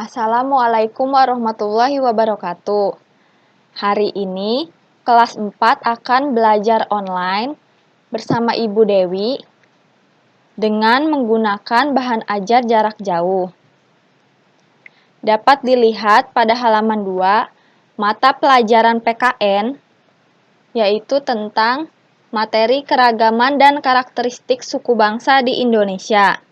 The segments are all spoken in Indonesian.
Assalamualaikum warahmatullahi wabarakatuh. Hari ini, kelas 4 akan belajar online bersama Ibu Dewi dengan menggunakan bahan ajar jarak jauh. Dapat dilihat pada halaman 2, mata pelajaran PKN, yaitu tentang materi keragaman dan karakteristik suku bangsa di Indonesia.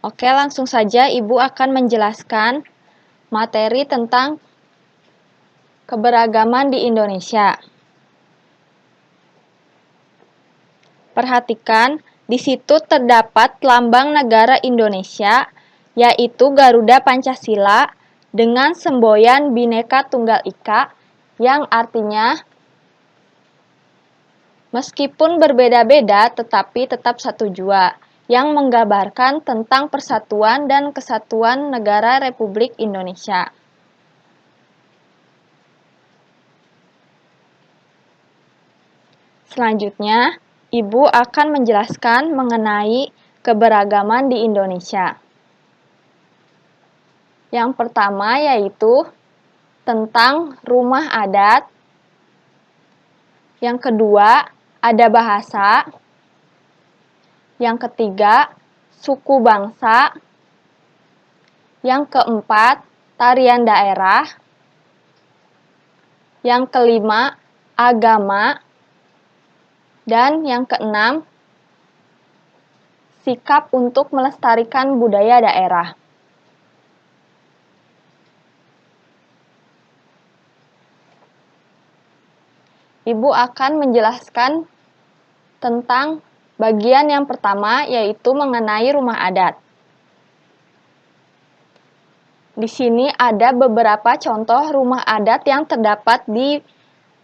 Oke, langsung saja Ibu akan menjelaskan materi tentang keberagaman di Indonesia. Perhatikan, di situ terdapat lambang negara Indonesia, yaitu Garuda Pancasila dengan semboyan Bhinneka Tunggal Ika, yang artinya meskipun berbeda-beda tetapi tetap satu jua, yang menggambarkan tentang persatuan dan kesatuan negara Republik Indonesia. Selanjutnya, Ibu akan menjelaskan mengenai keberagaman di Indonesia. Yang pertama yaitu tentang rumah adat. Yang kedua, ada bahasa. Yang ketiga, suku bangsa. Yang keempat, tarian daerah. Yang kelima, agama. Dan yang keenam, sikap untuk melestarikan budaya daerah. Ibu akan menjelaskan tentang bagian yang pertama, yaitu mengenai rumah adat. Di sini ada beberapa contoh rumah adat yang terdapat di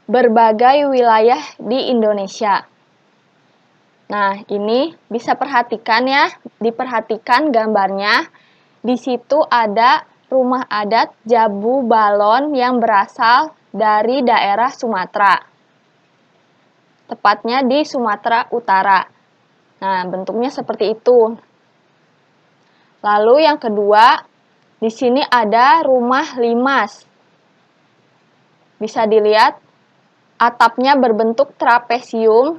berbagai wilayah di Indonesia. Nah, ini bisa perhatikan ya, diperhatikan gambarnya. Di situ ada rumah adat Jabu Balon yang berasal dari daerah Sumatera. Tepatnya di Sumatera Utara. Nah, bentuknya seperti itu. Lalu yang kedua, di sini ada rumah limas. Bisa dilihat atapnya berbentuk trapesium.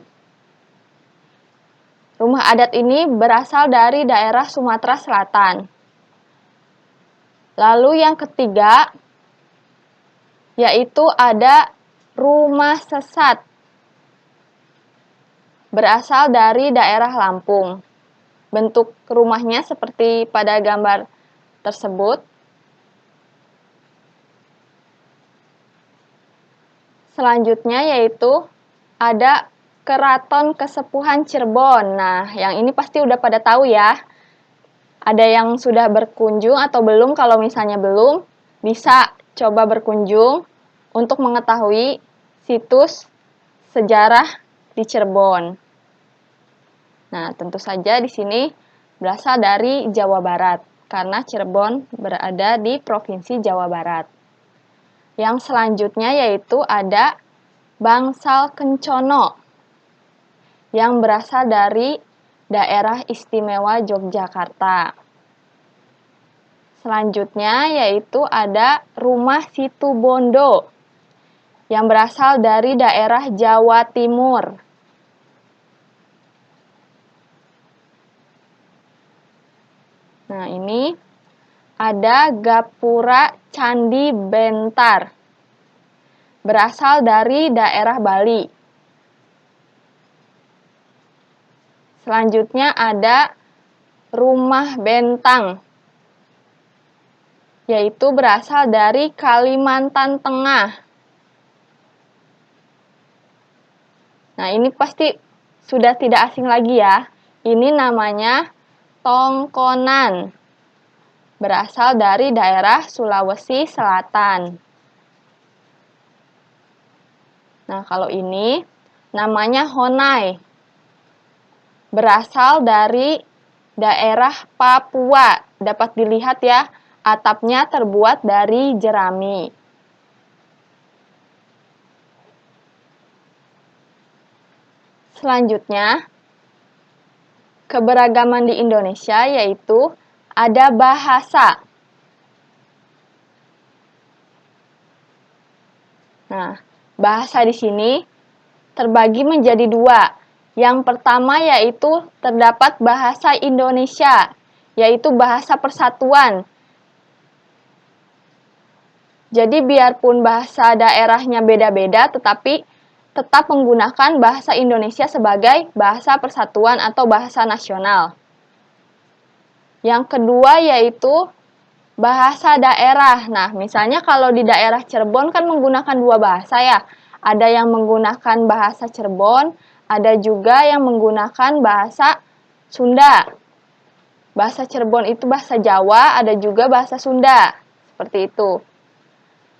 Rumah adat ini berasal dari daerah Sumatera Selatan. Lalu yang ketiga, yaitu ada rumah sesat. Berasal dari daerah Lampung. Bentuk rumahnya seperti pada gambar tersebut. Selanjutnya yaitu ada Keraton Kesepuhan Cirebon. Nah, yang ini pasti udah pada tahu ya. Ada yang sudah berkunjung atau belum? Kalau misalnya belum, bisa coba berkunjung untuk mengetahui situs sejarah di Cirebon. Nah, tentu saja di sini berasal dari Jawa Barat, karena Cirebon berada di Provinsi Jawa Barat. Yang selanjutnya yaitu ada Bangsal Kencono, yang berasal dari daerah istimewa Yogyakarta. Selanjutnya yaitu ada Rumah Situbondo, yang berasal dari daerah Jawa Timur. Nah, ini ada Gapura Candi Bentar, berasal dari daerah Bali. Selanjutnya ada Rumah Bentang, yaitu berasal dari Kalimantan Tengah. Nah, ini pasti sudah tidak asing lagi ya. Ini namanya Tongkonan, berasal dari daerah Sulawesi Selatan. Nah, kalau ini namanya Honai, berasal dari daerah Papua. Dapat dilihat ya, atapnya terbuat dari jerami. Selanjutnya, keberagaman di Indonesia, yaitu ada bahasa. Nah, bahasa di sini terbagi menjadi dua. Yang pertama yaitu terdapat bahasa Indonesia, yaitu bahasa persatuan. Jadi biarpun bahasa daerahnya beda-beda, tetapi tetap menggunakan bahasa Indonesia sebagai bahasa persatuan atau bahasa nasional. Yang kedua yaitu bahasa daerah. Nah, misalnya kalau di daerah Cirebon kan menggunakan dua bahasa ya. Ada yang menggunakan bahasa Cirebon, ada juga yang menggunakan bahasa Sunda. Bahasa Cirebon itu bahasa Jawa, ada juga bahasa Sunda. Seperti itu.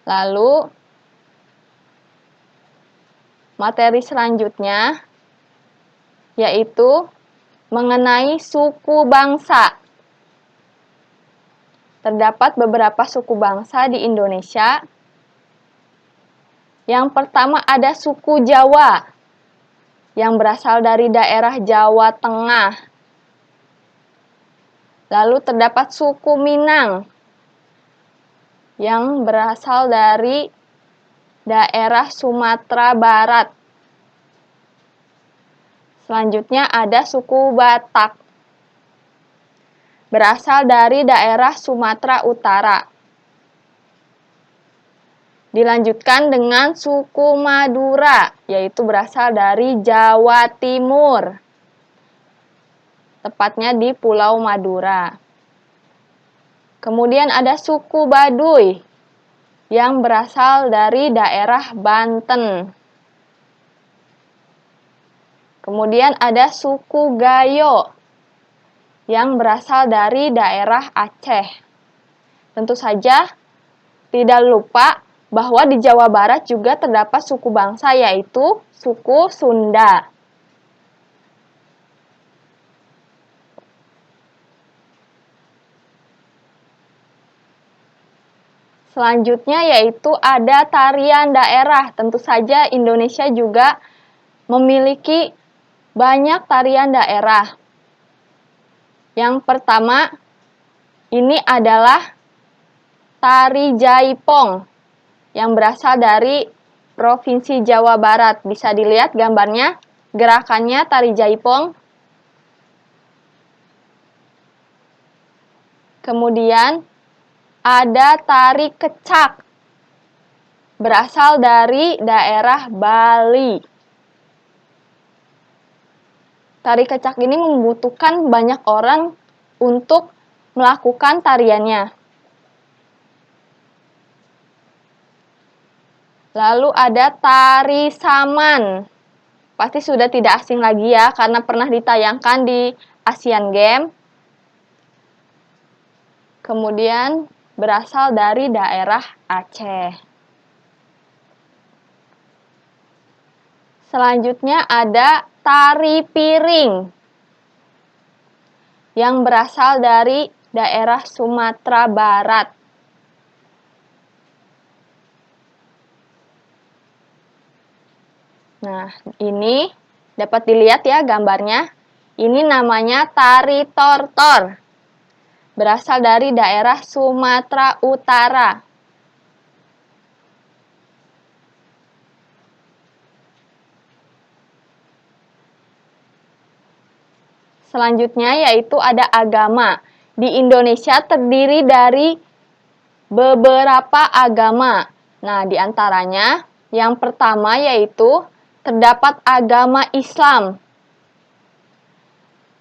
Lalu, materi selanjutnya yaitu mengenai suku bangsa. Terdapat beberapa suku bangsa di Indonesia. Yang pertama ada suku Jawa, yang berasal dari daerah Jawa Tengah. Lalu terdapat suku Minang, yang berasal dari daerah Sumatera Barat. Selanjutnya ada suku Batak, berasal dari daerah Sumatera Utara. Dilanjutkan dengan suku Madura, yaitu berasal dari Jawa Timur, tepatnya di Pulau Madura. Kemudian ada suku Baduy, yang berasal dari daerah Banten. Kemudian ada suku Gayo, yang berasal dari daerah Aceh. Tentu saja, tidak lupa bahwa di Jawa Barat juga terdapat suku bangsa, yaitu suku Sunda. Selanjutnya yaitu ada tarian daerah. Tentu saja Indonesia juga memiliki banyak tarian daerah. Yang pertama, ini adalah tari Jaipong, yang berasal dari Provinsi Jawa Barat. Bisa dilihat gambarnya, gerakannya tari Jaipong. Kemudian ada tari Kecak, berasal dari daerah Bali. Tari Kecak ini membutuhkan banyak orang untuk melakukan tariannya. Lalu ada tari Saman. Pasti sudah tidak asing lagi ya, karena pernah ditayangkan di Asian Games. Kemudian berasal dari daerah Aceh. Selanjutnya ada tari Piring, yang berasal dari daerah Sumatera Barat. Nah, ini dapat dilihat ya gambarnya. Ini namanya tari Tortor, berasal dari daerah Sumatera Utara. Selanjutnya yaitu ada agama. Di Indonesia terdiri dari beberapa agama. Nah, di antaranya yang pertama yaitu terdapat agama Islam.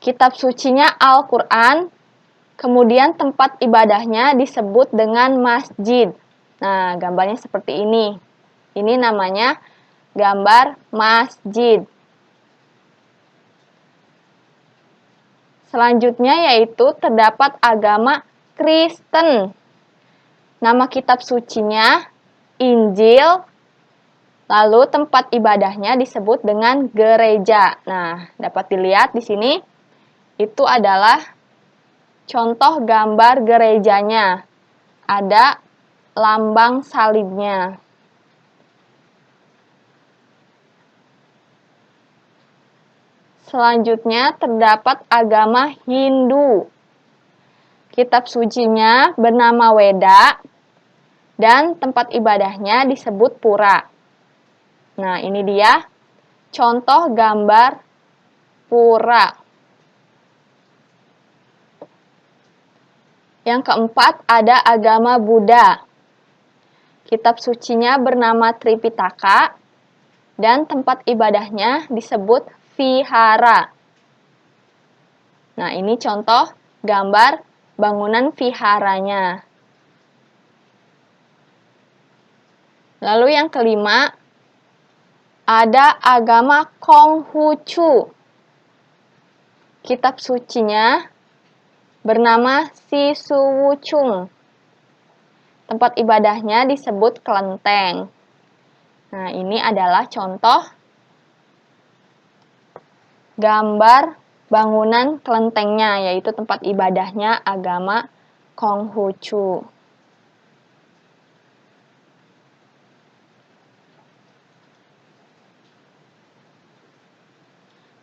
Kitab sucinya Al-Quran, kemudian tempat ibadahnya disebut dengan masjid. Nah, gambarnya seperti ini. Ini namanya gambar masjid. Selanjutnya yaitu terdapat agama Kristen. Nama kitab sucinya Injil, lalu tempat ibadahnya disebut dengan gereja. Nah, dapat dilihat di sini, itu adalah contoh gambar gerejanya. Ada lambang salibnya. Selanjutnya terdapat agama Hindu. Kitab sucinya bernama Weda dan tempat ibadahnya disebut pura. Nah, ini dia contoh gambar pura. Yang keempat ada agama Buddha. Kitab sucinya bernama Tripitaka dan tempat ibadahnya disebut vihara. Nah, ini contoh gambar bangunan viharanya. Lalu yang kelima, ada agama Konghucu. Kitab sucinya bernama Sisuwuchung. Tempat ibadahnya disebut kelenteng. Nah, ini adalah contoh gambar bangunan kelentengnya, yaitu tempat ibadahnya agama Konghucu.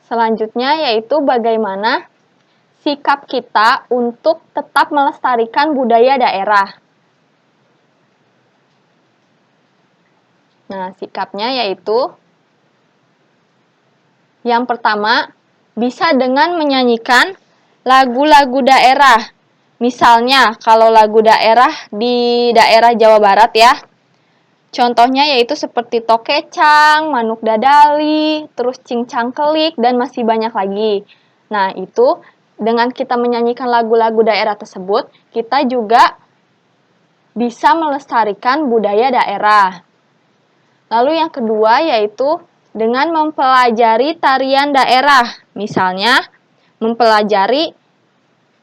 Selanjutnya yaitu bagaimana sikap kita untuk tetap melestarikan budaya daerah. Nah, sikapnya yaitu yang pertama, bisa dengan menyanyikan lagu-lagu daerah. Misalnya, kalau lagu daerah di daerah Jawa Barat ya, contohnya yaitu seperti Tokecang, Manuk Dadali, terus Cincang Kelik, dan masih banyak lagi. Nah, itu dengan kita menyanyikan lagu-lagu daerah tersebut, kita juga bisa melestarikan budaya daerah. Lalu yang kedua yaitu dengan mempelajari tarian daerah, misalnya mempelajari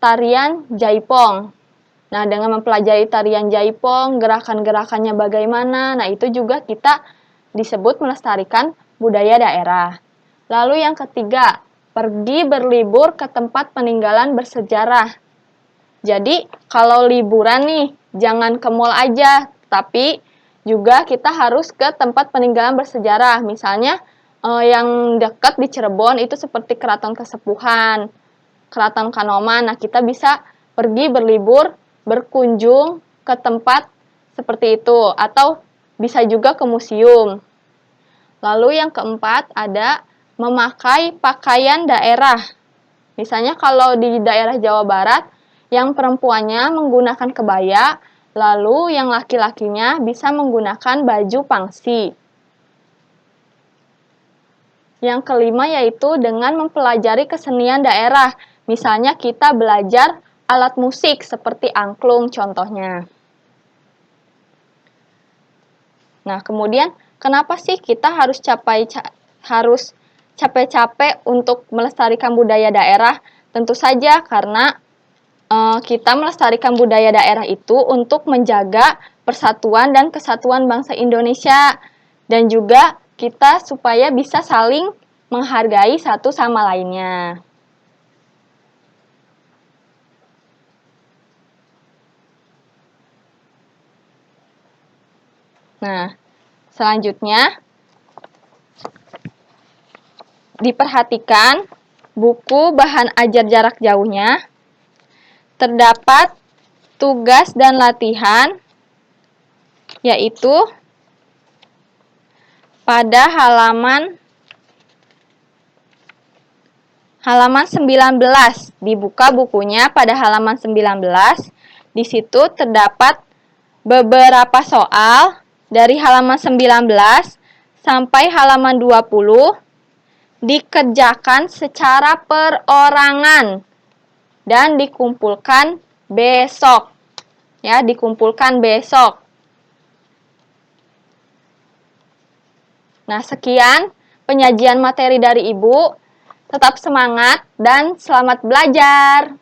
tarian Jaipong. Nah, dengan mempelajari tarian Jaipong, gerakan-gerakannya bagaimana, nah itu juga kita disebut melestarikan budaya daerah. Lalu yang ketiga, pergi berlibur ke tempat peninggalan bersejarah. Jadi, kalau liburan nih, jangan ke mall aja, tapi juga kita harus ke tempat peninggalan bersejarah. Misalnya yang dekat di Cirebon itu seperti Keraton Kesepuhan, Keraton Kanoman. Nah, kita bisa pergi berlibur, berkunjung ke tempat seperti itu, atau bisa juga ke museum. Lalu yang keempat ada memakai pakaian daerah. Misalnya kalau di daerah Jawa Barat, yang perempuannya menggunakan kebaya, lalu yang laki-lakinya bisa menggunakan baju pangsi. Yang kelima yaitu dengan mempelajari kesenian daerah. Misalnya kita belajar alat musik seperti angklung contohnya. Nah, kemudian kenapa sih kita harus capek-capek untuk melestarikan budaya daerah? Tentu saja karena kita melestarikan budaya daerah itu untuk menjaga persatuan dan kesatuan bangsa Indonesia, dan juga kita supaya bisa saling menghargai satu sama lainnya. Nah, selanjutnya diperhatikan buku bahan ajar jarak jauhnya. Terdapat tugas dan latihan, yaitu pada halaman 19. Dibuka bukunya pada halaman 19. Di situ terdapat beberapa soal dari halaman 19 sampai halaman 20 dikerjakan secara perorangan dan dikumpulkan besok. Ya, dikumpulkan besok. Nah, sekian penyajian materi dari Ibu. Tetap semangat dan selamat belajar.